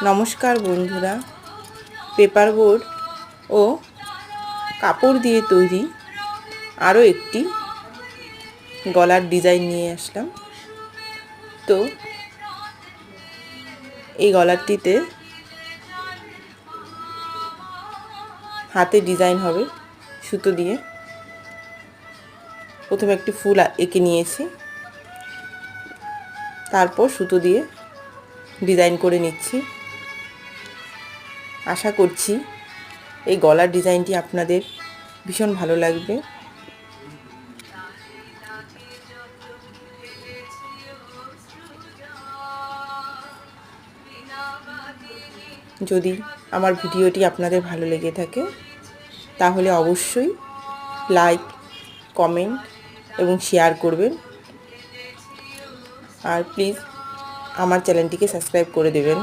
নমস্কার বন্ধুরা, paper board ও কাপড় দিয়ে তৈরি আরও একটি গলার ডিজাইন নিয়ে আসলাম। তো এই গলারটিতে হাতে ডিজাইন হবে সুতো দিয়ে। প্রথমে একটি ফুল এঁকে নিয়েছি, তারপর সুতো দিয়ে ডিজাইন করে নিচ্ছি। আশা করছি এই গলার ডিজাইনটি আপনাদের ভীষণ ভালো লাগবে। যদি আমার ভিডিওটি আপনাদের ভালো লেগে থাকে তাহলে অবশ্যই লাইক, কমেন্ট এবং শেয়ার করবেন। আর প্লিজ আমার চ্যানেলটিকে সাবস্ক্রাইব করে দেবেন।